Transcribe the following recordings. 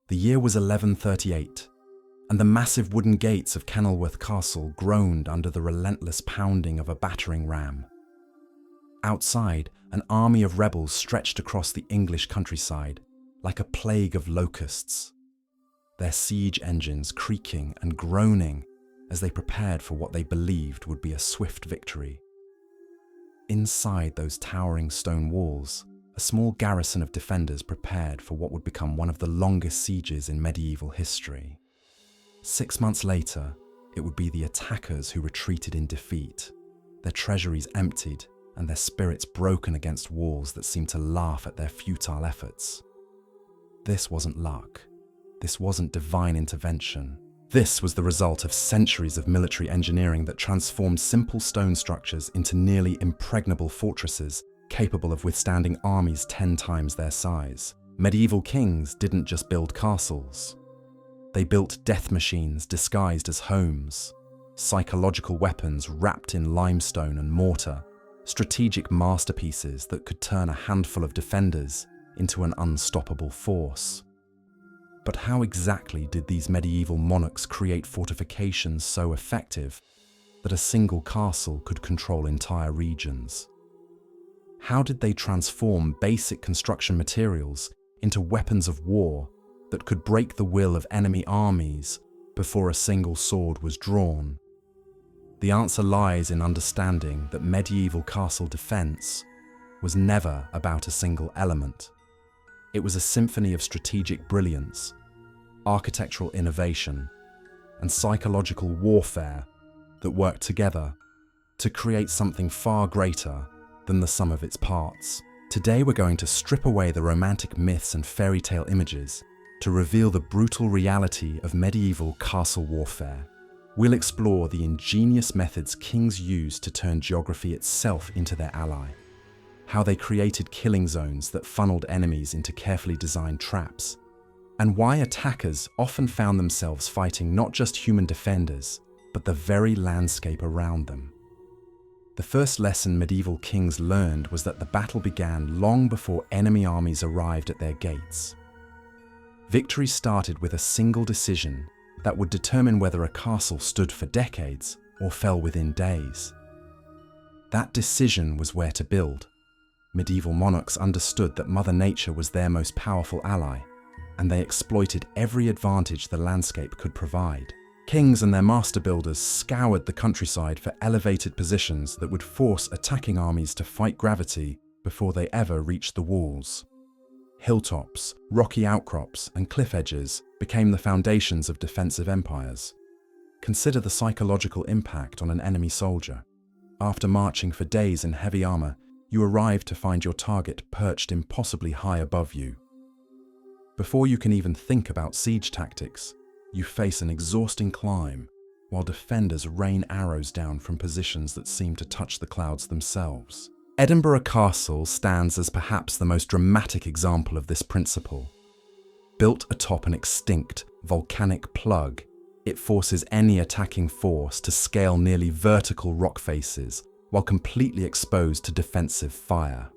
The year was 1138, and the massive wooden gates of Kenilworth Castle groaned under the relentless pounding of a battering ram. Outside, an army of rebels stretched across the English countryside like a plague of locusts, their siege engines creaking and groaning as they prepared for what they believed would be a swift victory. Inside those towering stone walls, a small garrison of defenders prepared for what would become one of the longest sieges in medieval history. 6 months later, it would be the attackers who retreated in defeat, their treasuries emptied and their spirits broken against walls that seemed to laugh at their futile efforts. This wasn't luck. This wasn't divine intervention. This was the result of centuries of military engineering that transformed simple stone structures into nearly impregnable fortresses capable of withstanding armies 10 times their size. Medieval kings didn't just build castles. They built death machines disguised as homes, psychological weapons wrapped in limestone and mortar, strategic masterpieces that could turn a handful of defenders into an unstoppable force. But how exactly did these medieval monarchs create fortifications so effective that a single castle could control entire regions? How did they transform basic construction materials into weapons of war that could break the will of enemy armies before a single sword was drawn? The answer lies in understanding that medieval castle defense was never about a single element. It was a symphony of strategic brilliance, architectural innovation, and psychological warfare that worked together to create something far greater than the sum of its parts. Today we're going to strip away the romantic myths and fairy tale images to reveal the brutal reality of medieval castle warfare. We'll explore the ingenious methods kings used to turn geography itself into their ally, how they created killing zones that funneled enemies into carefully designed traps, and why attackers often found themselves fighting not just human defenders, but the very landscape around them. The first lesson medieval kings learned was that the battle began long before enemy armies arrived at their gates. Victory started with a single decision that would determine whether a castle stood for decades or fell within days. That decision was where to build. Medieval monarchs understood that Mother Nature was their most powerful ally, and they exploited every advantage the landscape could provide. Kings and their master builders scoured the countryside for elevated positions that would force attacking armies to fight gravity before they ever reached the walls. Hilltops, rocky outcrops, and cliff edges became the foundations of defensive empires. Consider the psychological impact on an enemy soldier. After marching for days in heavy armor, you arrive to find your target perched impossibly high above you. Before you can even think about siege tactics, you face an exhausting climb, while defenders rain arrows down from positions that seem to touch the clouds themselves. Edinburgh Castle stands as perhaps the most dramatic example of this principle. Built atop an extinct volcanic plug, it forces any attacking force to scale nearly vertical rock faces while completely exposed to defensive fire.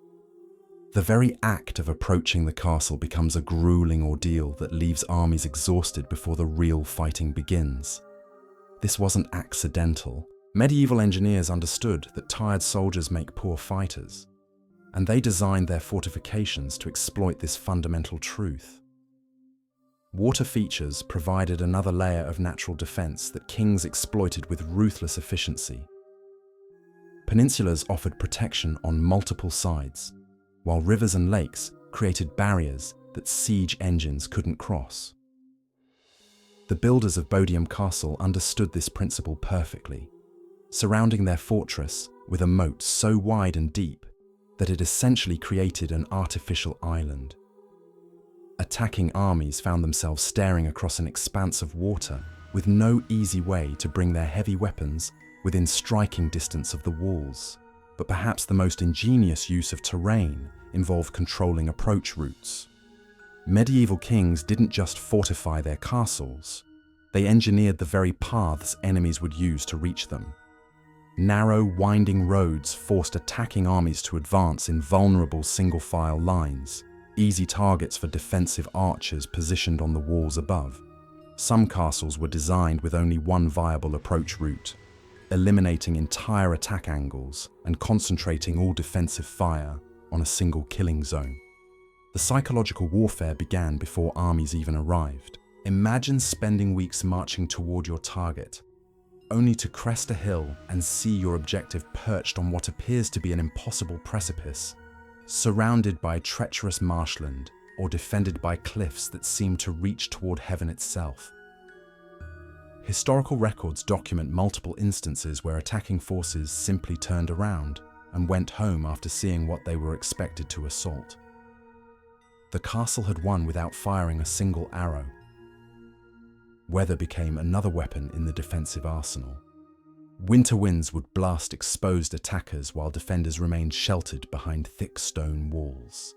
The very act of approaching the castle becomes a grueling ordeal that leaves armies exhausted before the real fighting begins. This wasn't accidental. Medieval engineers understood that tired soldiers make poor fighters, and they designed their fortifications to exploit this fundamental truth. Water features provided another layer of natural defense that kings exploited with ruthless efficiency. Peninsulas offered protection on multiple sides, while rivers and lakes created barriers that siege engines couldn't cross. The builders of Bodiam Castle understood this principle perfectly, surrounding their fortress with a moat so wide and deep that it essentially created an artificial island. Attacking armies found themselves staring across an expanse of water with no easy way to bring their heavy weapons within striking distance of the walls. But perhaps the most ingenious use of terrain involved controlling approach routes. Medieval kings didn't just fortify their castles, they engineered the very paths enemies would use to reach them. Narrow, winding roads forced attacking armies to advance in vulnerable single-file lines, easy targets for defensive archers positioned on the walls above. Some castles were designed with only one viable approach route, eliminating entire attack angles and concentrating all defensive fire on a single killing zone. The psychological warfare began before armies even arrived. Imagine spending weeks marching toward your target, only to crest a hill and see your objective perched on what appears to be an impossible precipice, surrounded by treacherous marshland or defended by cliffs that seem to reach toward heaven itself. Historical records document multiple instances where attacking forces simply turned around and went home after seeing what they were expected to assault. The castle had won without firing a single arrow. Weather became another weapon in the defensive arsenal. Winter winds would blast exposed attackers while defenders remained sheltered behind thick stone walls.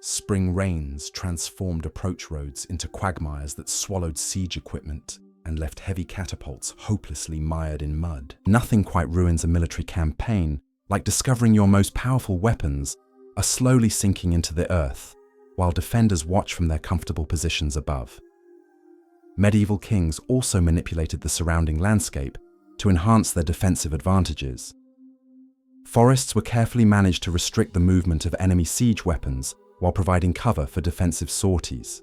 Spring rains transformed approach roads into quagmires that swallowed siege equipment and left heavy catapults hopelessly mired in mud. Nothing quite ruins a military campaign like discovering your most powerful weapons are slowly sinking into the earth, while defenders watch from their comfortable positions above. Medieval kings also manipulated the surrounding landscape to enhance their defensive advantages. Forests were carefully managed to restrict the movement of enemy siege weapons while providing cover for defensive sorties.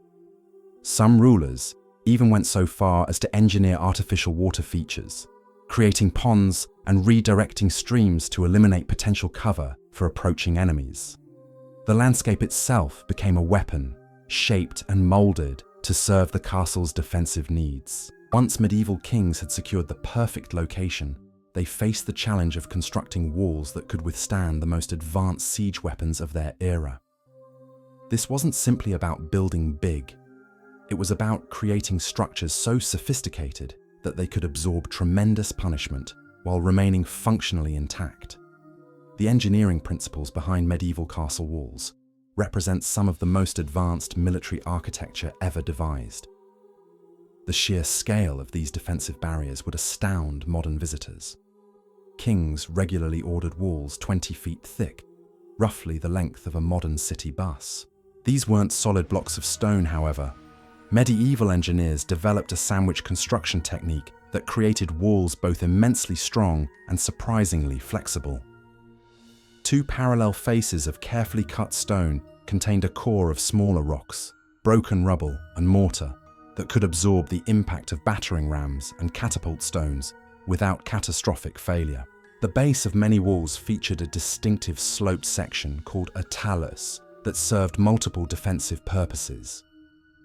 Some rulers even went so far as to engineer artificial water features, creating ponds and redirecting streams to eliminate potential cover for approaching enemies. The landscape itself became a weapon, shaped and molded to serve the castle's defensive needs. Once medieval kings had secured the perfect location, they faced the challenge of constructing walls that could withstand the most advanced siege weapons of their era. This wasn't simply about building big. It was about creating structures so sophisticated that they could absorb tremendous punishment while remaining functionally intact. The engineering principles behind medieval castle walls represent some of the most advanced military architecture ever devised. The sheer scale of these defensive barriers would astound modern visitors. Kings regularly ordered walls 20 feet thick, roughly the length of a modern city bus. These weren't solid blocks of stone, however. Medieval engineers developed a sandwich construction technique that created walls both immensely strong and surprisingly flexible. Two parallel faces of carefully cut stone contained a core of smaller rocks, broken rubble and mortar that could absorb the impact of battering rams and catapult stones without catastrophic failure. The base of many walls featured a distinctive sloped section called a talus that served multiple defensive purposes.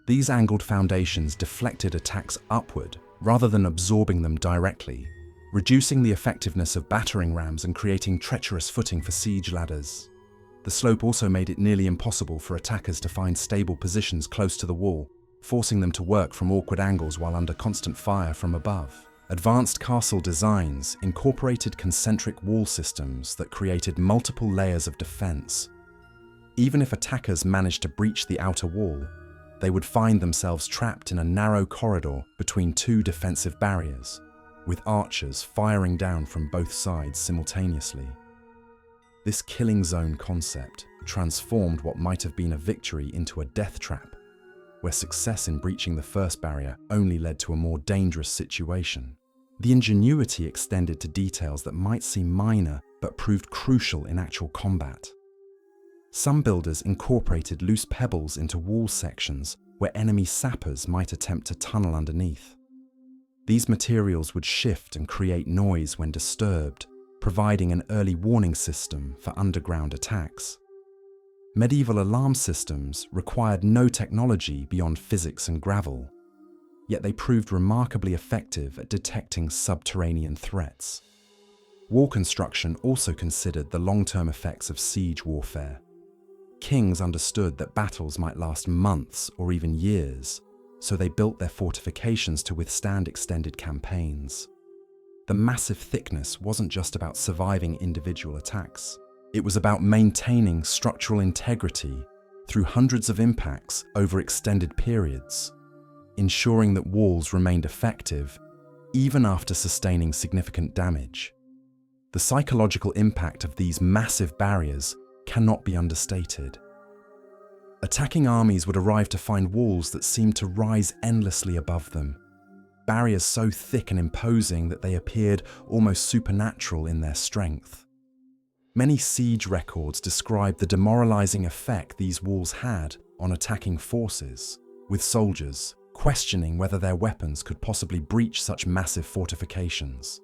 These angled foundations deflected attacks upward rather than absorbing them directly, reducing the effectiveness of battering rams and creating treacherous footing for siege ladders. The slope also made it nearly impossible for attackers to find stable positions close to the wall, forcing them to work from awkward angles while under constant fire from above. Advanced castle designs incorporated concentric wall systems that created multiple layers of defense. Even if attackers managed to breach the outer wall, they would find themselves trapped in a narrow corridor between two defensive barriers, with archers firing down from both sides simultaneously. This killing zone concept transformed what might have been a victory into a death trap, where success in breaching the first barrier only led to a more dangerous situation. The ingenuity extended to details that might seem minor but proved crucial in actual combat. Some builders incorporated loose pebbles into wall sections where enemy sappers might attempt to tunnel underneath. These materials would shift and create noise when disturbed, providing an early warning system for underground attacks. Medieval alarm systems required no technology beyond physics and gravel, yet they proved remarkably effective at detecting subterranean threats. Wall construction also considered the long-term effects of siege warfare. Kings understood that battles might last months or even years, so they built their fortifications to withstand extended campaigns. The massive thickness wasn't just about surviving individual attacks. It was about maintaining structural integrity through hundreds of impacts over extended periods, ensuring that walls remained effective even after sustaining significant damage. The psychological impact of these massive barriers cannot be understated. Attacking armies would arrive to find walls that seemed to rise endlessly above them, barriers so thick and imposing that they appeared almost supernatural in their strength. Many siege records describe the demoralizing effect these walls had on attacking forces, with soldiers questioning whether their weapons could possibly breach such massive fortifications.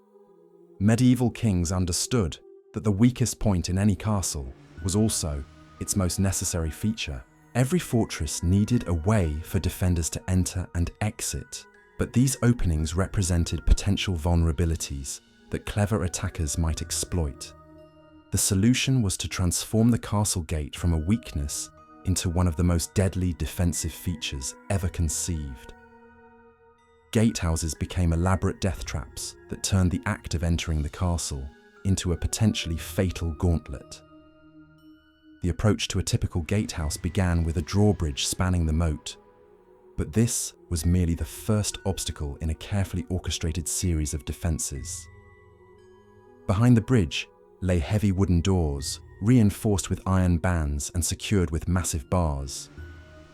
Medieval kings understood that the weakest point in any castle was also its most necessary feature. Every fortress needed a way for defenders to enter and exit, but these openings represented potential vulnerabilities that clever attackers might exploit. The solution was to transform the castle gate from a weakness into one of the most deadly defensive features ever conceived. Gatehouses became elaborate death traps that turned the act of entering the castle into a potentially fatal gauntlet. The approach to a typical gatehouse began with a drawbridge spanning the moat, but this was merely the first obstacle in a carefully orchestrated series of defenses. Behind the bridge lay heavy wooden doors, reinforced with iron bands and secured with massive bars.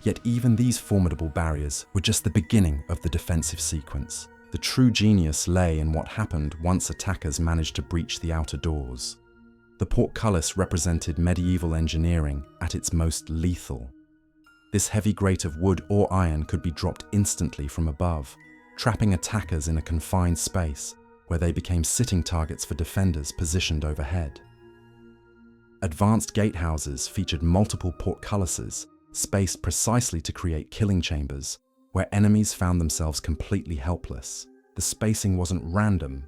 Yet even these formidable barriers were just the beginning of the defensive sequence. The true genius lay in what happened once attackers managed to breach the outer doors. The portcullis represented medieval engineering at its most lethal. This heavy grate of wood or iron could be dropped instantly from above, trapping attackers in a confined space where they became sitting targets for defenders positioned overhead. Advanced gatehouses featured multiple portcullises, spaced precisely to create killing chambers, where enemies found themselves completely helpless. The spacing wasn't random.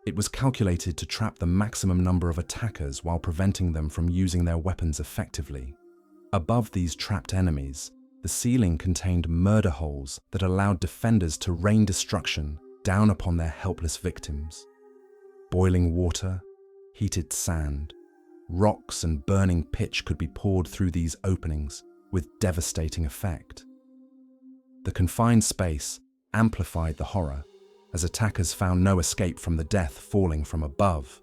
It was calculated to trap the maximum number of attackers while preventing them from using their weapons effectively. Above these trapped enemies, the ceiling contained murder holes that allowed defenders to rain destruction down upon their helpless victims. Boiling water, heated sand, rocks and burning pitch could be poured through these openings with devastating effect. The confined space amplified the horror, as attackers found no escape from the death falling from above.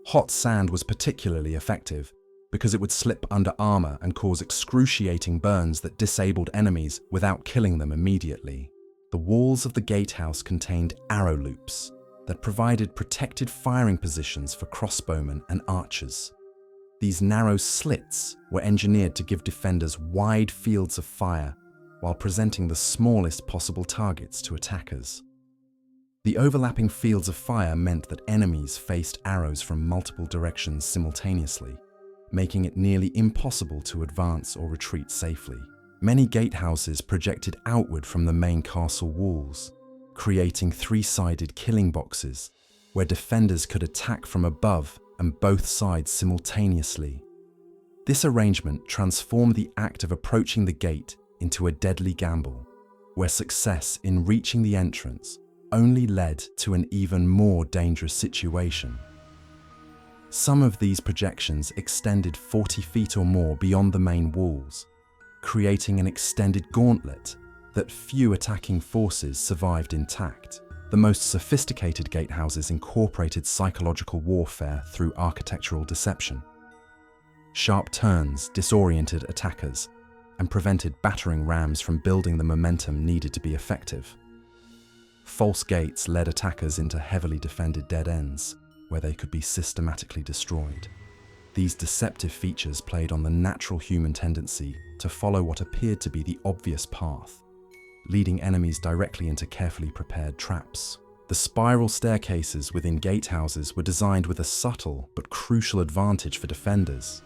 Hot sand was particularly effective because it would slip under armor and cause excruciating burns that disabled enemies without killing them immediately. The walls of the gatehouse contained arrow loops that provided protected firing positions for crossbowmen and archers. These narrow slits were engineered to give defenders wide fields of fire while presenting the smallest possible targets to attackers. The overlapping fields of fire meant that enemies faced arrows from multiple directions simultaneously, making it nearly impossible to advance or retreat safely. Many gatehouses projected outward from the main castle walls, creating three-sided killing boxes where defenders could attack from above and both sides simultaneously. This arrangement transformed the act of approaching the gate into a deadly gamble, where success in reaching the entrance only led to an even more dangerous situation. Some of these projections extended 40 feet or more beyond the main walls, creating an extended gauntlet that few attacking forces survived intact. The most sophisticated gatehouses incorporated psychological warfare through architectural deception. Sharp turns disoriented attackers and prevented battering rams from building the momentum needed to be effective. False gates led attackers into heavily defended dead ends, where they could be systematically destroyed. These deceptive features played on the natural human tendency to follow what appeared to be the obvious path, leading enemies directly into carefully prepared traps. The spiral staircases within gatehouses were designed with a subtle but crucial advantage for defenders.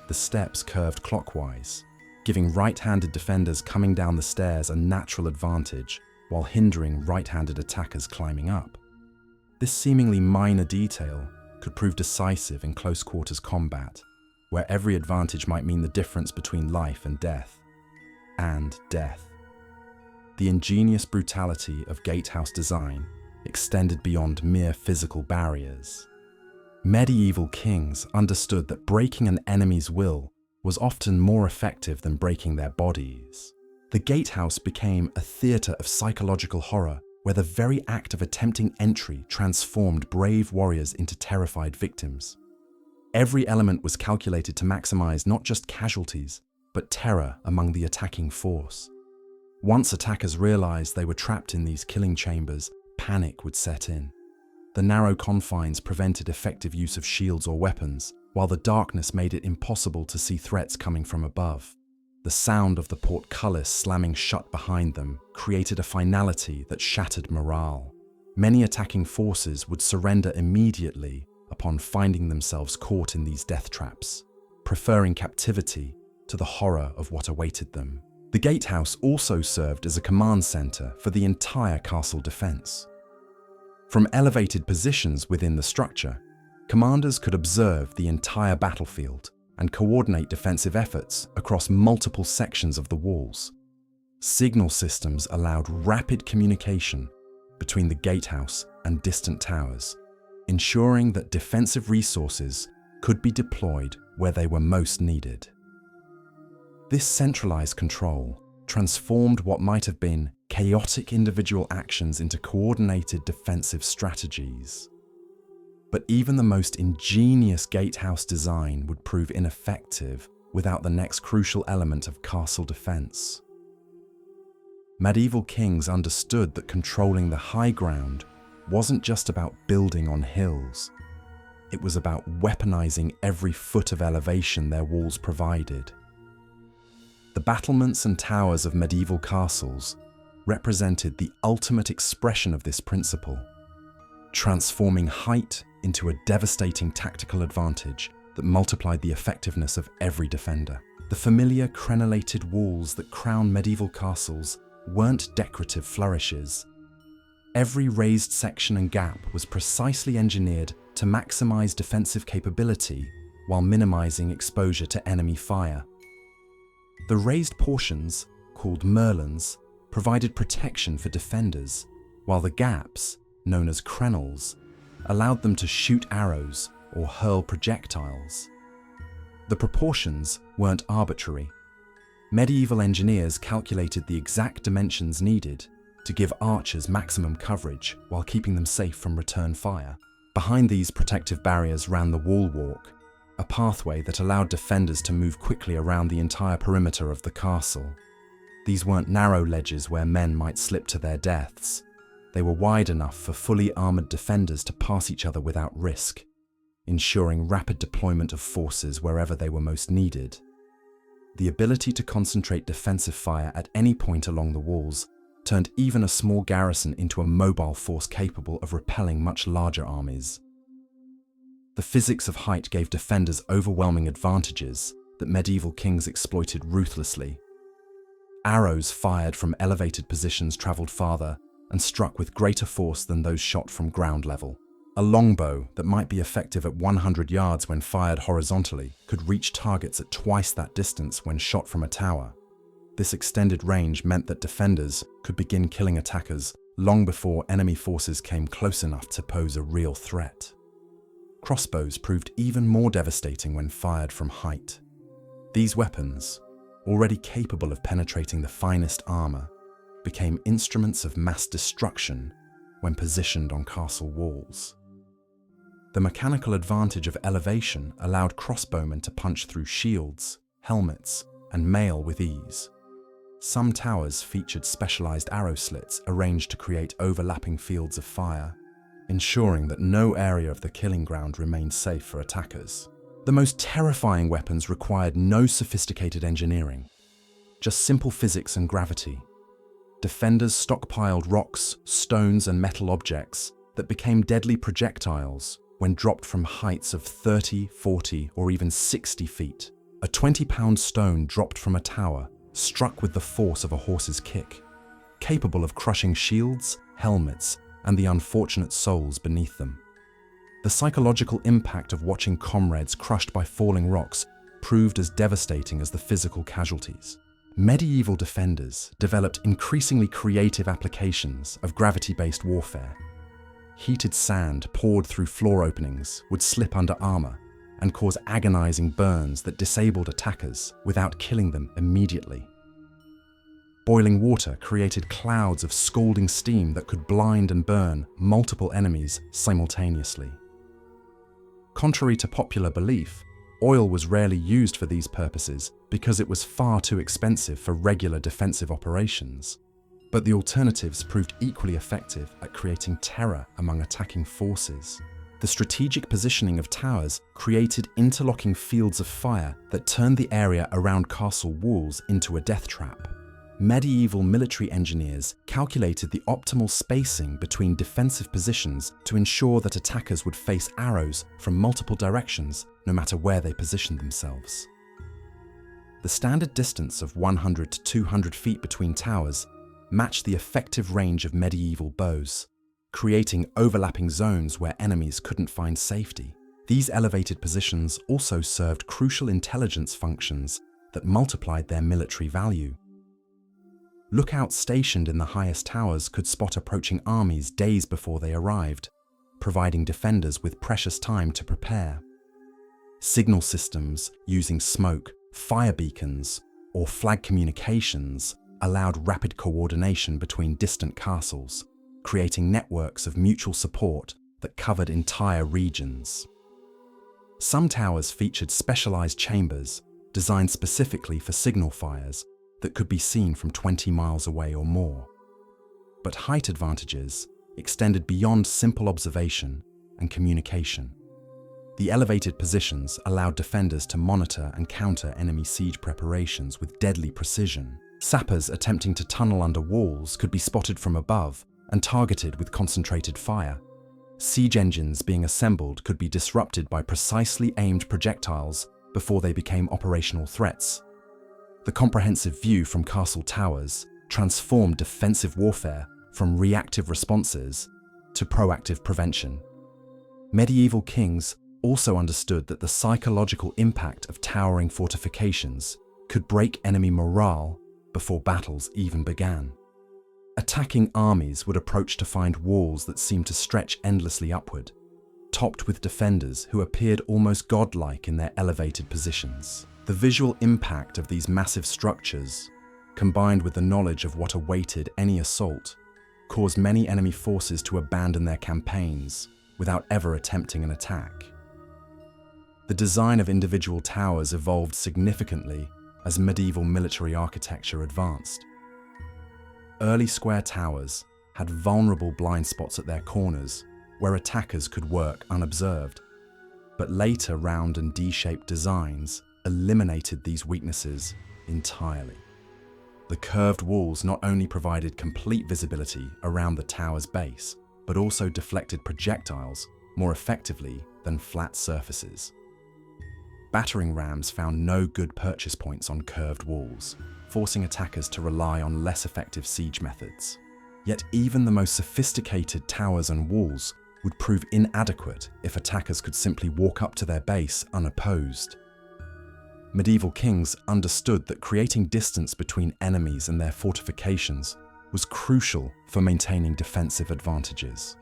The steps curved clockwise, giving right-handed defenders coming down the stairs a natural advantage while hindering right-handed attackers climbing up. This seemingly minor detail could prove decisive in close-quarters combat, where every advantage might mean the difference between life and death. The ingenious brutality of gatehouse design extended beyond mere physical barriers. Medieval kings understood that breaking an enemy's will was often more effective than breaking their bodies. The gatehouse became a theater of psychological horror, where the very act of attempting entry transformed brave warriors into terrified victims. Every element was calculated to maximize not just casualties, but terror among the attacking force. Once attackers realized they were trapped in these killing chambers, panic would set in. The narrow confines prevented effective use of shields or weapons, while the darkness made it impossible to see threats coming from above. The sound of the portcullis slamming shut behind them created a finality that shattered morale. Many attacking forces would surrender immediately upon finding themselves caught in these death traps, preferring captivity to the horror of what awaited them. The gatehouse also served as a command center for the entire castle defense. From elevated positions within the structure, commanders could observe the entire battlefield and coordinate defensive efforts across multiple sections of the walls. Signal systems allowed rapid communication between the gatehouse and distant towers, ensuring that defensive resources could be deployed where they were most needed. This centralized control transformed what might have been chaotic individual actions into coordinated defensive strategies. But even the most ingenious gatehouse design would prove ineffective without the next crucial element of castle defense. Medieval kings understood that controlling the high ground wasn't just about building on hills. It was about weaponizing every foot of elevation their walls provided. The battlements and towers of medieval castles represented the ultimate expression of this principle, transforming height into a devastating tactical advantage that multiplied the effectiveness of every defender. The familiar crenellated walls that crown medieval castles weren't decorative flourishes. Every raised section and gap was precisely engineered to maximize defensive capability while minimizing exposure to enemy fire. The raised portions, called merlons, provided protection for defenders, while the gaps, known as crenels, allowed them to shoot arrows or hurl projectiles. The proportions weren't arbitrary. Medieval engineers calculated the exact dimensions needed to give archers maximum coverage while keeping them safe from return fire. Behind these protective barriers ran the wall walk, a pathway that allowed defenders to move quickly around the entire perimeter of the castle. These weren't narrow ledges where men might slip to their deaths. They were wide enough for fully armored defenders to pass each other without risk, ensuring rapid deployment of forces wherever they were most needed. The ability to concentrate defensive fire at any point along the walls turned even a small garrison into a mobile force capable of repelling much larger armies. The physics of height gave defenders overwhelming advantages that medieval kings exploited ruthlessly. Arrows fired from elevated positions traveled farther and struck with greater force than those shot from ground level. A longbow that might be effective at 100 yards when fired horizontally could reach targets at twice that distance when shot from a tower. This extended range meant that defenders could begin killing attackers long before enemy forces came close enough to pose a real threat. Crossbows proved even more devastating when fired from height. These weapons, already capable of penetrating the finest armor, became instruments of mass destruction when positioned on castle walls. The mechanical advantage of elevation allowed crossbowmen to punch through shields, helmets, and mail with ease. Some towers featured specialized arrow slits arranged to create overlapping fields of fire, ensuring that no area of the killing ground remained safe for attackers. The most terrifying weapons required no sophisticated engineering, just simple physics and gravity. Defenders stockpiled rocks, stones, and metal objects that became deadly projectiles when dropped from heights of 30, 40, or even 60 feet. A 20-pound stone dropped from a tower struck with the force of a horse's kick, capable of crushing shields, helmets, and the unfortunate souls beneath them. The psychological impact of watching comrades crushed by falling rocks proved as devastating as the physical casualties. Medieval defenders developed increasingly creative applications of gravity-based warfare. Heated sand poured through floor openings would slip under armor and cause agonizing burns that disabled attackers without killing them immediately. Boiling water created clouds of scalding steam that could blind and burn multiple enemies simultaneously. Contrary to popular belief, oil was rarely used for these purposes because it was far too expensive for regular defensive operations. But the alternatives proved equally effective at creating terror among attacking forces. The strategic positioning of towers created interlocking fields of fire that turned the area around castle walls into a death trap. Medieval military engineers calculated the optimal spacing between defensive positions to ensure that attackers would face arrows from multiple directions, no matter where they positioned themselves. The standard distance of 100 to 200 feet between towers matched the effective range of medieval bows, creating overlapping zones where enemies couldn't find safety. These elevated positions also served crucial intelligence functions that multiplied their military value. Lookouts stationed in the highest towers could spot approaching armies days before they arrived, providing defenders with precious time to prepare. Signal systems using smoke, fire beacons, or flag communications allowed rapid coordination between distant castles, creating networks of mutual support that covered entire regions. Some towers featured specialized chambers designed specifically for signal fires that could be seen from 20 miles away or more. But height advantages extended beyond simple observation and communication. The elevated positions allowed defenders to monitor and counter enemy siege preparations with deadly precision. Sappers attempting to tunnel under walls could be spotted from above and targeted with concentrated fire. Siege engines being assembled could be disrupted by precisely aimed projectiles before they became operational threats. The comprehensive view from castle towers transformed defensive warfare from reactive responses to proactive prevention. Medieval kings also understood that the psychological impact of towering fortifications could break enemy morale before battles even began. Attacking armies would approach to find walls that seemed to stretch endlessly upward, topped with defenders who appeared almost godlike in their elevated positions. The visual impact of these massive structures, combined with the knowledge of what awaited any assault, caused many enemy forces to abandon their campaigns without ever attempting an attack. The design of individual towers evolved significantly as medieval military architecture advanced. Early square towers had vulnerable blind spots at their corners where attackers could work unobserved, but later round and D-shaped designs eliminated these weaknesses entirely. The curved walls not only provided complete visibility around the tower's base, but also deflected projectiles more effectively than flat surfaces. Battering rams found no good purchase points on curved walls, forcing attackers to rely on less effective siege methods. Yet even the most sophisticated towers and walls would prove inadequate if attackers could simply walk up to their base unopposed. Medieval kings understood that creating distance between enemies and their fortifications was crucial for maintaining defensive advantages.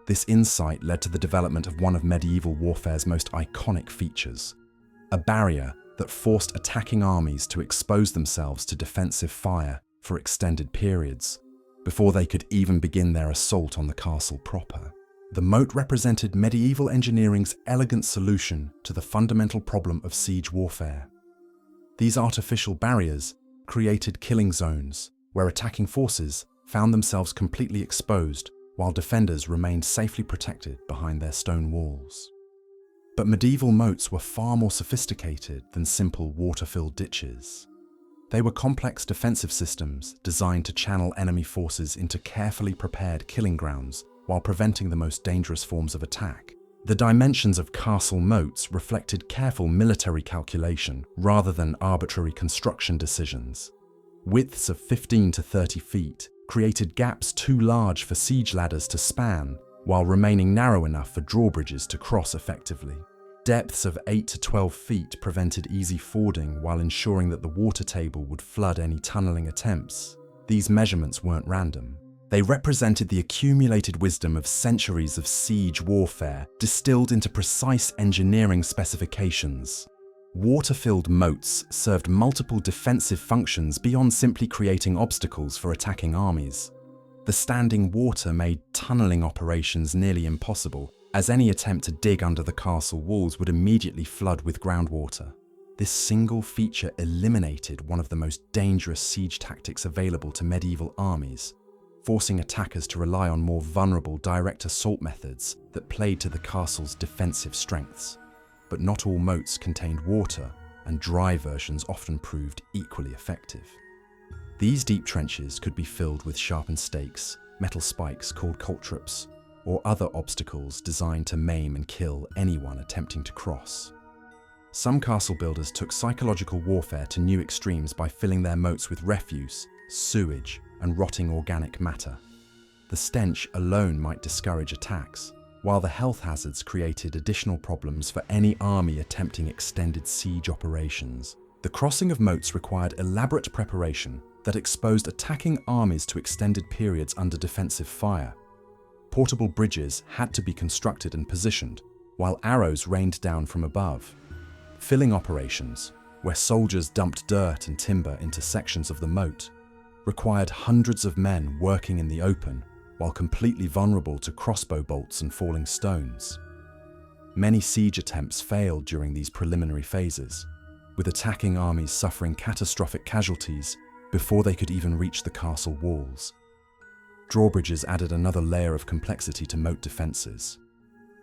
This insight led to the development of one of medieval warfare's most iconic features, a barrier that forced attacking armies to expose themselves to defensive fire for extended periods, before they could even begin their assault on the castle proper. The moat represented medieval engineering's elegant solution to the fundamental problem of siege warfare. These artificial barriers created killing zones where attacking forces found themselves completely exposed while defenders remained safely protected behind their stone walls. But medieval moats were far more sophisticated than simple water-filled ditches. They were complex defensive systems designed to channel enemy forces into carefully prepared killing grounds while preventing the most dangerous forms of attack. The dimensions of castle moats reflected careful military calculation rather than arbitrary construction decisions. Widths of 15 to 30 feet created gaps too large for siege ladders to span, while remaining narrow enough for drawbridges to cross effectively. Depths of 8 to 12 feet prevented easy fording while ensuring that the water table would flood any tunneling attempts. These measurements weren't random. They represented the accumulated wisdom of centuries of siege warfare distilled into precise engineering specifications. Water-filled moats served multiple defensive functions beyond simply creating obstacles for attacking armies. The standing water made tunneling operations nearly impossible, as any attempt to dig under the castle walls would immediately flood with groundwater. This single feature eliminated one of the most dangerous siege tactics available to medieval armies, forcing attackers to rely on more vulnerable direct assault methods that played to the castle's defensive strengths. But not all moats contained water, and dry versions often proved equally effective. These deep trenches could be filled with sharpened stakes, metal spikes called caltrops, or other obstacles designed to maim and kill anyone attempting to cross. Some castle builders took psychological warfare to new extremes by filling their moats with refuse, sewage, and rotting organic matter. The stench alone might discourage attacks, while the health hazards created additional problems for any army attempting extended siege operations. The crossing of moats required elaborate preparation that exposed attacking armies to extended periods under defensive fire. Portable bridges had to be constructed and positioned, while arrows rained down from above. Filling operations, where soldiers dumped dirt and timber into sections of the moat, required hundreds of men working in the open while completely vulnerable to crossbow bolts and falling stones. Many siege attempts failed during these preliminary phases, with attacking armies suffering catastrophic casualties before they could even reach the castle walls. Drawbridges added another layer of complexity to moat defences.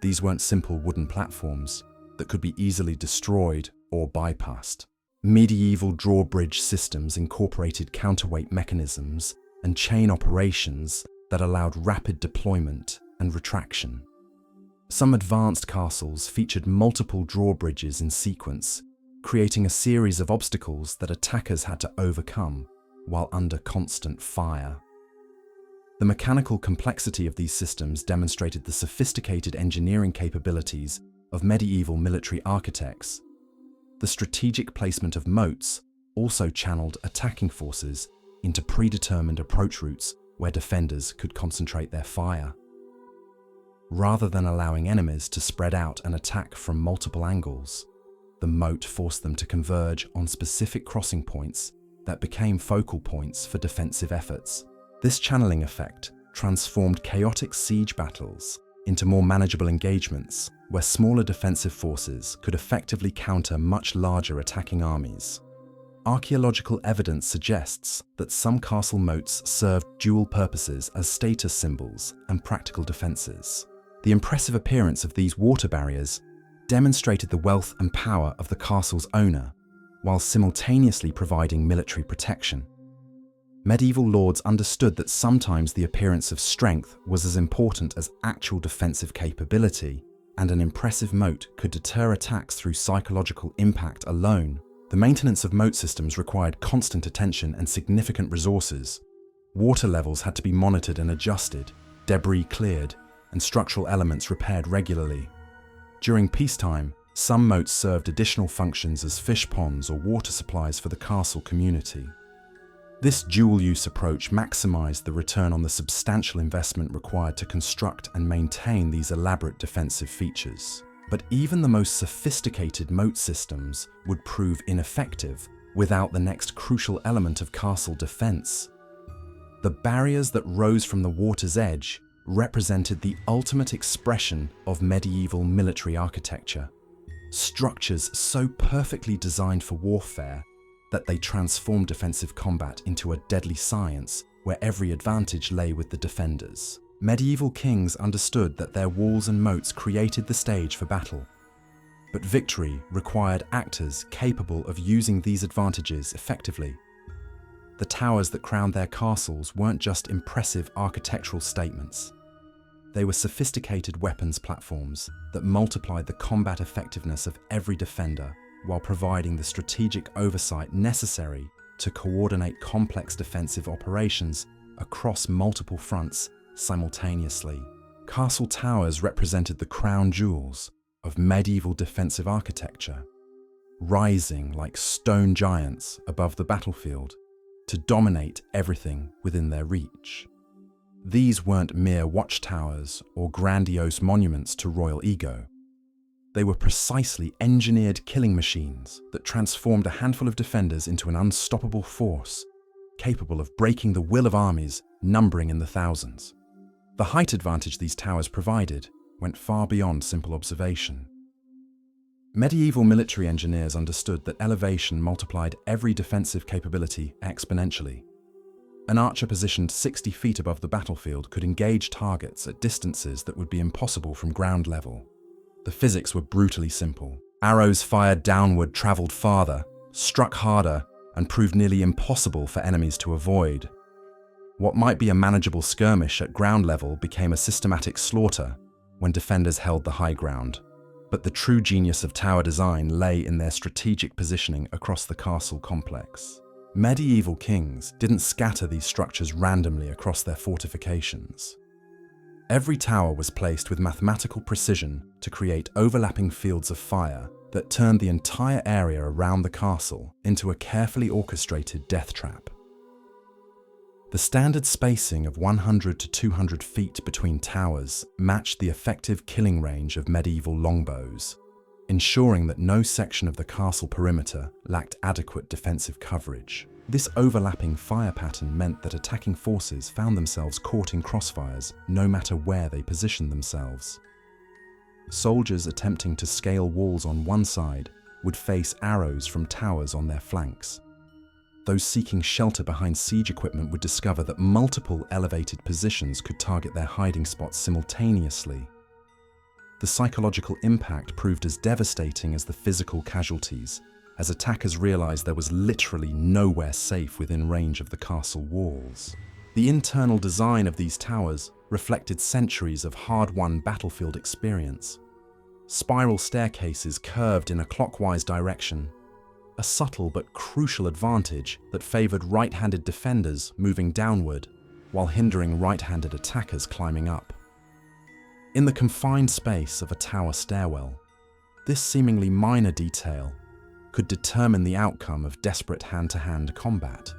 These weren't simple wooden platforms that could be easily destroyed or bypassed. Medieval drawbridge systems incorporated counterweight mechanisms and chain operations that allowed rapid deployment and retraction. Some advanced castles featured multiple drawbridges in sequence, creating a series of obstacles that attackers had to overcome while under constant fire. The mechanical complexity of these systems demonstrated the sophisticated engineering capabilities of medieval military architects. The strategic placement of moats also channeled attacking forces into predetermined approach routes where defenders could concentrate their fire. Rather than allowing enemies to spread out and attack from multiple angles, the moat forced them to converge on specific crossing points that became focal points for defensive efforts. This channeling effect transformed chaotic siege battles into more manageable engagements where smaller defensive forces could effectively counter much larger attacking armies. Archaeological evidence suggests that some castle moats served dual purposes as status symbols and practical defenses. The impressive appearance of these water barriers demonstrated the wealth and power of the castle's owner, while simultaneously providing military protection. Medieval lords understood that sometimes the appearance of strength was as important as actual defensive capability, and an impressive moat could deter attacks through psychological impact alone. The maintenance of moat systems required constant attention and significant resources. Water levels had to be monitored and adjusted, debris cleared, and structural elements repaired regularly. During peacetime, some moats served additional functions as fish ponds or water supplies for the castle community. This dual-use approach maximized the return on the substantial investment required to construct and maintain these elaborate defensive features. But even the most sophisticated moat systems would prove ineffective without the next crucial element of castle defense. The barriers that rose from the water's edge represented the ultimate expression of medieval military architecture. Structures so perfectly designed for warfare that they transformed defensive combat into a deadly science where every advantage lay with the defenders. Medieval kings understood that their walls and moats created the stage for battle. But victory required actors capable of using these advantages effectively. The towers that crowned their castles weren't just impressive architectural statements. They were sophisticated weapons platforms that multiplied the combat effectiveness of every defender while providing the strategic oversight necessary to coordinate complex defensive operations across multiple fronts simultaneously. Castle towers represented the crown jewels of medieval defensive architecture, rising like stone giants above the battlefield to dominate everything within their reach. These weren't mere watchtowers or grandiose monuments to royal ego. They were precisely engineered killing machines that transformed a handful of defenders into an unstoppable force, capable of breaking the will of armies numbering in the thousands. The height advantage these towers provided went far beyond simple observation. Medieval military engineers understood that elevation multiplied every defensive capability exponentially. An archer positioned 60 feet above the battlefield could engage targets at distances that would be impossible from ground level. The physics were brutally simple. Arrows fired downward traveled farther, struck harder, and proved nearly impossible for enemies to avoid. What might be a manageable skirmish at ground level became a systematic slaughter when defenders held the high ground. But the true genius of tower design lay in their strategic positioning across the castle complex. Medieval kings didn't scatter these structures randomly across their fortifications. Every tower was placed with mathematical precision to create overlapping fields of fire that turned the entire area around the castle into a carefully orchestrated death trap. The standard spacing of 100 to 200 feet between towers matched the effective killing range of medieval longbows, ensuring that no section of the castle perimeter lacked adequate defensive coverage. This overlapping fire pattern meant that attacking forces found themselves caught in crossfires no matter where they positioned themselves. Soldiers attempting to scale walls on one side would face arrows from towers on their flanks. Those seeking shelter behind siege equipment would discover that multiple elevated positions could target their hiding spots simultaneously. The psychological impact proved as devastating as the physical casualties, as attackers realized there was literally nowhere safe within range of the castle walls. The internal design of these towers reflected centuries of hard-won battlefield experience. Spiral staircases curved in a clockwise direction, a subtle but crucial advantage that favored right-handed defenders moving downward while hindering right-handed attackers climbing up. In the confined space of a tower stairwell, this seemingly minor detail could determine the outcome of desperate hand-to-hand combat.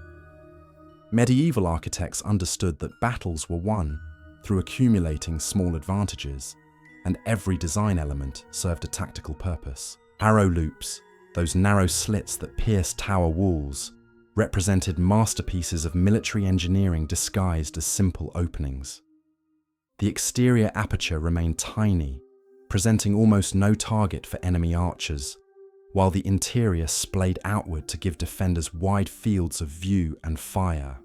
Medieval architects understood that battles were won through accumulating small advantages, and every design element served a tactical purpose. Arrow loops, those narrow slits that pierced tower walls, represented masterpieces of military engineering disguised as simple openings. The exterior aperture remained tiny, presenting almost no target for enemy archers, while the interior splayed outward to give defenders wide fields of view and fire.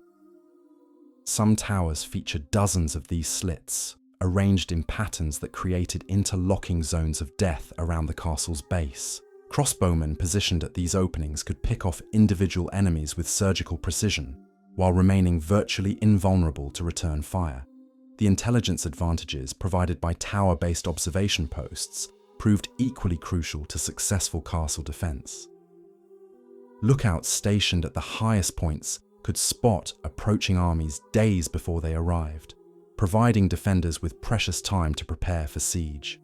Some towers featured dozens of these slits, arranged in patterns that created interlocking zones of death around the castle's base. Crossbowmen positioned at these openings could pick off individual enemies with surgical precision, while remaining virtually invulnerable to return fire. The intelligence advantages provided by tower-based observation posts proved equally crucial to successful castle defense. Lookouts stationed at the highest points could spot approaching armies days before they arrived, providing defenders with precious time to prepare for siege.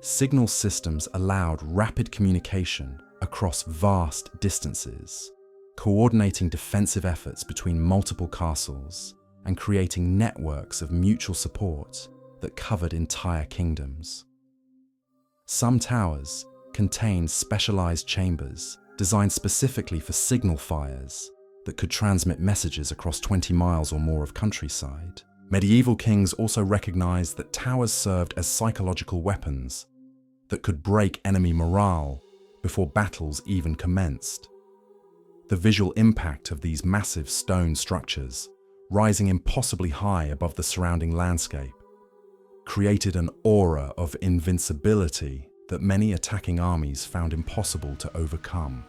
Signal systems allowed rapid communication across vast distances, coordinating defensive efforts between multiple castles and creating networks of mutual support that covered entire kingdoms. Some towers contained specialized chambers designed specifically for signal fires that could transmit messages across 20 miles or more of countryside. Medieval kings also recognized that towers served as psychological weapons that could break enemy morale before battles even commenced. The visual impact of these massive stone structures, rising impossibly high above the surrounding landscape, created an aura of invincibility that many attacking armies found impossible to overcome.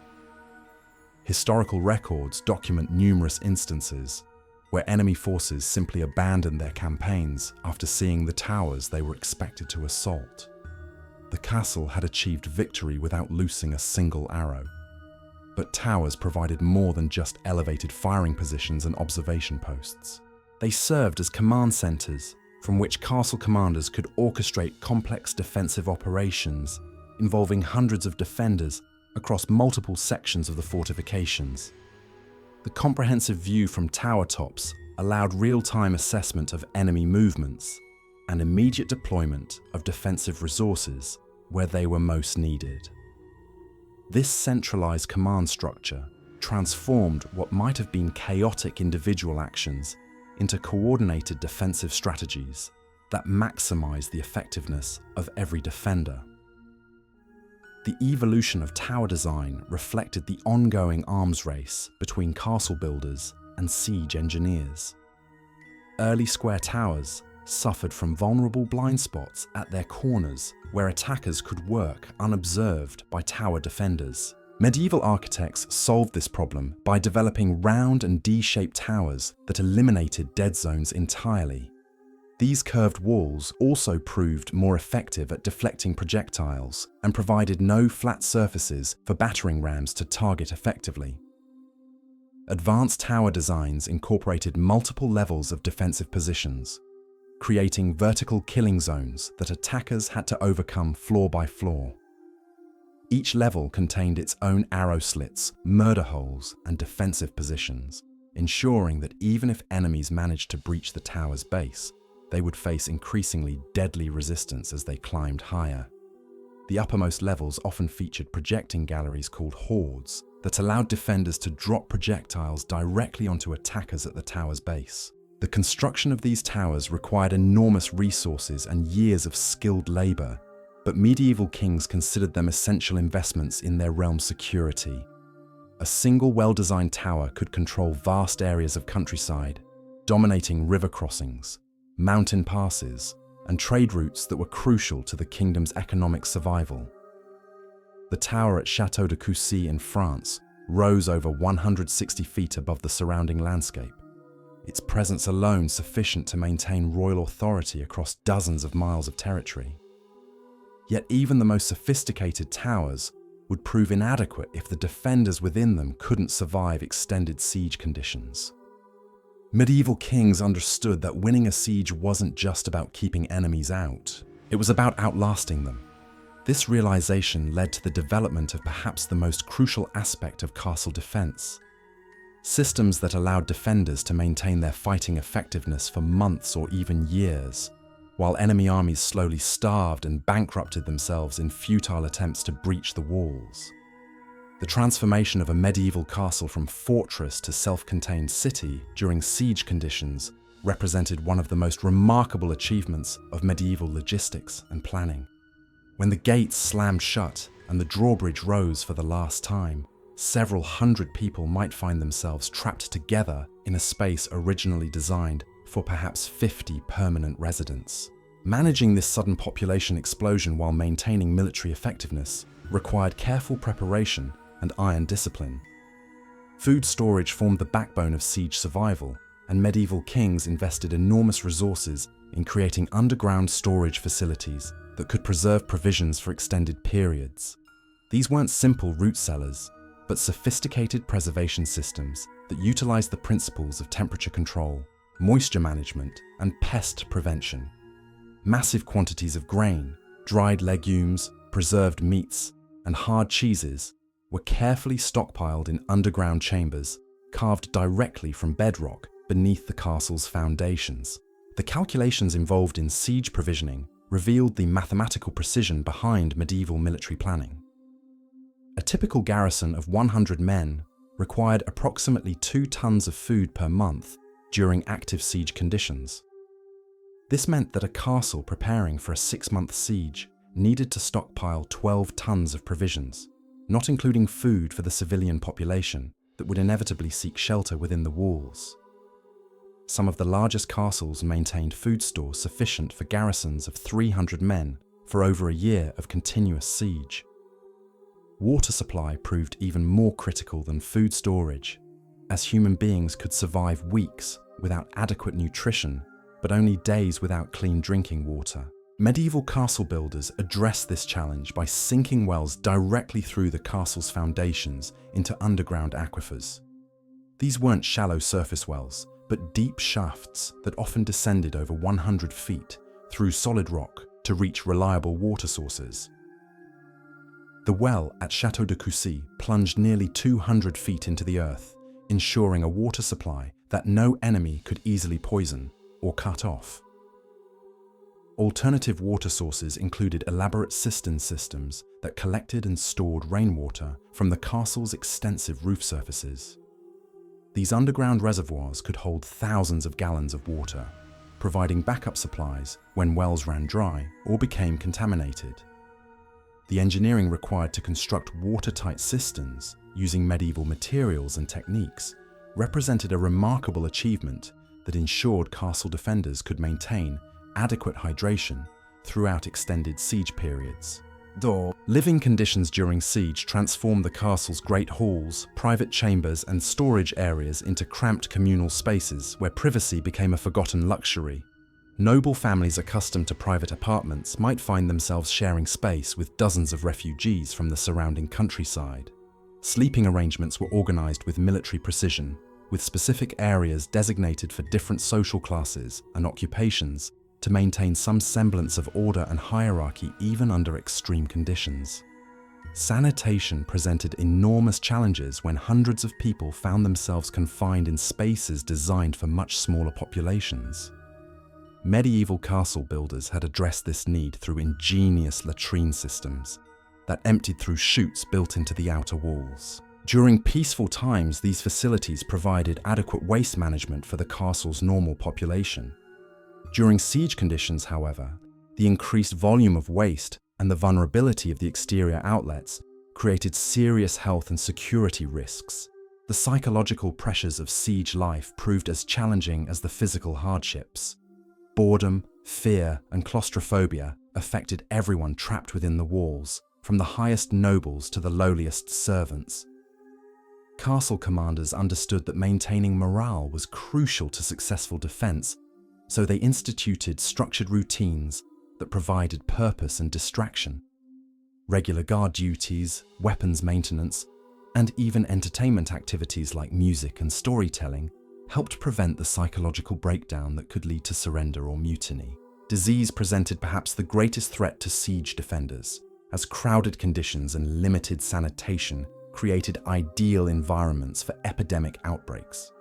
Historical records document numerous instances where enemy forces simply abandoned their campaigns after seeing the towers they were expected to assault. The castle had achieved victory without loosing a single arrow. But towers provided more than just elevated firing positions and observation posts. They served as command centers from which castle commanders could orchestrate complex defensive operations involving hundreds of defenders across multiple sections of the fortifications. The comprehensive view from tower tops allowed real-time assessment of enemy movements and immediate deployment of defensive resources where they were most needed. This centralized command structure transformed what might have been chaotic individual actions into coordinated defensive strategies that maximize the effectiveness of every defender. The evolution of tower design reflected the ongoing arms race between castle builders and siege engineers. Early square towers suffered from vulnerable blind spots at their corners where attackers could work unobserved by tower defenders. Medieval architects solved this problem by developing round and D-shaped towers that eliminated dead zones entirely. These curved walls also proved more effective at deflecting projectiles and provided no flat surfaces for battering rams to target effectively. Advanced tower designs incorporated multiple levels of defensive positions, creating vertical killing zones that attackers had to overcome floor by floor. Each level contained its own arrow slits, murder holes, and defensive positions, ensuring that even if enemies managed to breach the tower's base, they would face increasingly deadly resistance as they climbed higher. The uppermost levels often featured projecting galleries called hordes that allowed defenders to drop projectiles directly onto attackers at the tower's base. The construction of these towers required enormous resources and years of skilled labor, but medieval kings considered them essential investments in their realm's security. A single well-designed tower could control vast areas of countryside, dominating river crossings, mountain passes, and trade routes that were crucial to the kingdom's economic survival. The tower at Château de Coucy in France rose over 160 feet above the surrounding landscape, its presence alone sufficient to maintain royal authority across dozens of miles of territory. Yet even the most sophisticated towers would prove inadequate if the defenders within them couldn't survive extended siege conditions. Medieval kings understood that winning a siege wasn't just about keeping enemies out, it was about outlasting them. This realization led to the development of perhaps the most crucial aspect of castle defense: systems that allowed defenders to maintain their fighting effectiveness for months or even years, while enemy armies slowly starved and bankrupted themselves in futile attempts to breach the walls. The transformation of a medieval castle from fortress to self-contained city during siege conditions represented one of the most remarkable achievements of medieval logistics and planning. When the gates slammed shut and the drawbridge rose for the last time, several hundred people might find themselves trapped together in a space originally designed for perhaps 50 permanent residents. Managing this sudden population explosion while maintaining military effectiveness required careful preparation and iron discipline. Food storage formed the backbone of siege survival, and medieval kings invested enormous resources in creating underground storage facilities that could preserve provisions for extended periods. These weren't simple root cellars, but sophisticated preservation systems that utilized the principles of temperature control, moisture management, and pest prevention. Massive quantities of grain, dried legumes, preserved meats, and hard cheeses were carefully stockpiled in underground chambers, carved directly from bedrock beneath the castle's foundations. The calculations involved in siege provisioning revealed the mathematical precision behind medieval military planning. A typical garrison of 100 men required approximately 2 tons of food per month during active siege conditions. This meant that a castle preparing for a 6-month siege needed to stockpile 12 tons of provisions, not including food for the civilian population that would inevitably seek shelter within the walls. Some of the largest castles maintained food stores sufficient for garrisons of 300 men for over a year of continuous siege. Water supply proved even more critical than food storage, as human beings could survive weeks without adequate nutrition, but only days without clean drinking water. Medieval castle builders addressed this challenge by sinking wells directly through the castle's foundations into underground aquifers. These weren't shallow surface wells, but deep shafts that often descended over 100 feet through solid rock to reach reliable water sources. The well at Château de Coucy plunged nearly 200 feet into the earth, ensuring a water supply that no enemy could easily poison or cut off. Alternative water sources included elaborate cistern systems that collected and stored rainwater from the castle's extensive roof surfaces. These underground reservoirs could hold thousands of gallons of water, providing backup supplies when wells ran dry or became contaminated. The engineering required to construct watertight cisterns using medieval materials and techniques represented a remarkable achievement that ensured castle defenders could maintain adequate hydration throughout extended siege periods. Living conditions during siege transformed the castle's great halls, private chambers, and storage areas into cramped communal spaces where privacy became a forgotten luxury. Noble families accustomed to private apartments might find themselves sharing space with dozens of refugees from the surrounding countryside. Sleeping arrangements were organized with military precision, with specific areas designated for different social classes and occupations to maintain some semblance of order and hierarchy even under extreme conditions. Sanitation presented enormous challenges when hundreds of people found themselves confined in spaces designed for much smaller populations. Medieval castle builders had addressed this need through ingenious latrine systems that emptied through chutes built into the outer walls. During peaceful times, these facilities provided adequate waste management for the castle's normal population. During siege conditions, however, the increased volume of waste and the vulnerability of the exterior outlets created serious health and security risks. The psychological pressures of siege life proved as challenging as the physical hardships. Boredom, fear, and claustrophobia affected everyone trapped within the walls, from the highest nobles to the lowliest servants. Castle commanders understood that maintaining morale was crucial to successful defense, so they instituted structured routines that provided purpose and distraction. Regular guard duties, weapons maintenance, and even entertainment activities like music and storytelling helped prevent the psychological breakdown that could lead to surrender or mutiny. Disease presented perhaps the greatest threat to siege defenders, as crowded conditions and limited sanitation created ideal environments for epidemic outbreaks.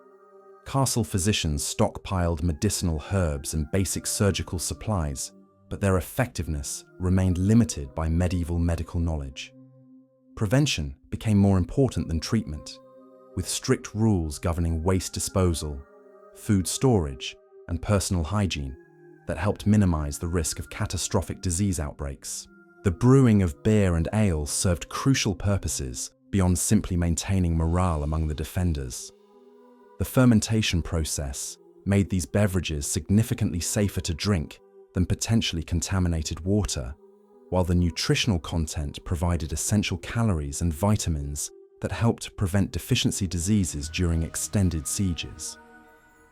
Castle physicians stockpiled medicinal herbs and basic surgical supplies, but their effectiveness remained limited by medieval medical knowledge. Prevention became more important than treatment, with strict rules governing waste disposal, food storage, and personal hygiene that helped minimize the risk of catastrophic disease outbreaks. The brewing of beer and ale served crucial purposes beyond simply maintaining morale among the defenders. The fermentation process made these beverages significantly safer to drink than potentially contaminated water, while the nutritional content provided essential calories and vitamins that helped prevent deficiency diseases during extended sieges.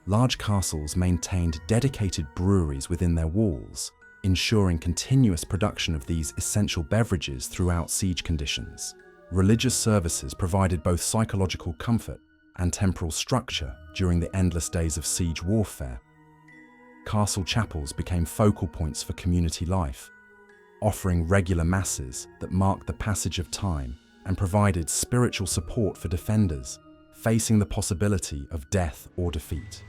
Large castles maintained dedicated breweries within their walls, ensuring continuous production of these essential beverages throughout siege conditions. Religious services provided both psychological comfort and temporal structure during the endless days of siege warfare. Castle chapels became focal points for community life, offering regular masses that marked the passage of time and provided spiritual support for defenders facing the possibility of death or defeat.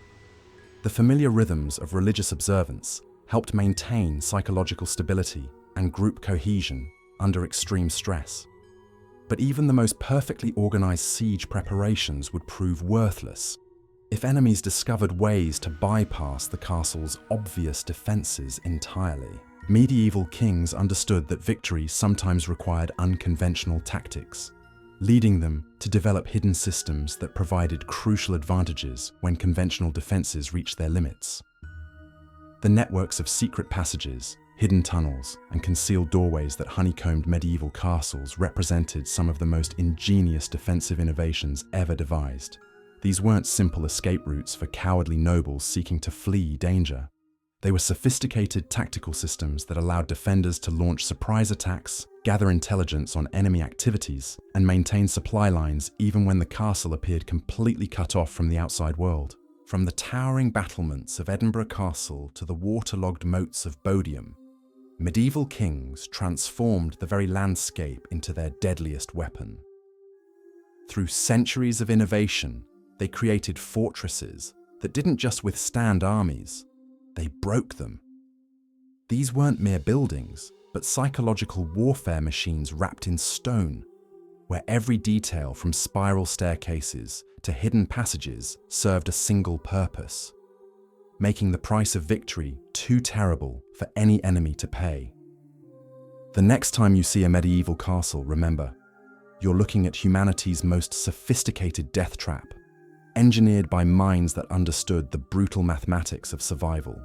The familiar rhythms of religious observance helped maintain psychological stability and group cohesion under extreme stress. But even the most perfectly organized siege preparations would prove worthless if enemies discovered ways to bypass the castle's obvious defenses entirely. Medieval kings understood that victory sometimes required unconventional tactics, leading them to develop hidden systems that provided crucial advantages when conventional defenses reached their limits. The networks of secret passages, hidden tunnels, and concealed doorways that honeycombed medieval castles represented some of the most ingenious defensive innovations ever devised. These weren't simple escape routes for cowardly nobles seeking to flee danger. They were sophisticated tactical systems that allowed defenders to launch surprise attacks, gather intelligence on enemy activities, and maintain supply lines even when the castle appeared completely cut off from the outside world. From the towering battlements of Edinburgh Castle to the waterlogged moats of Bodiam, medieval kings transformed the very landscape into their deadliest weapon. Through centuries of innovation, they created fortresses that didn't just withstand armies, they broke them. These weren't mere buildings, but psychological warfare machines wrapped in stone, where every detail from spiral staircases to hidden passages served a single purpose, making the price of victory too terrible for any enemy to pay. The next time you see a medieval castle, remember, you're looking at humanity's most sophisticated death trap, engineered by minds that understood the brutal mathematics of survival.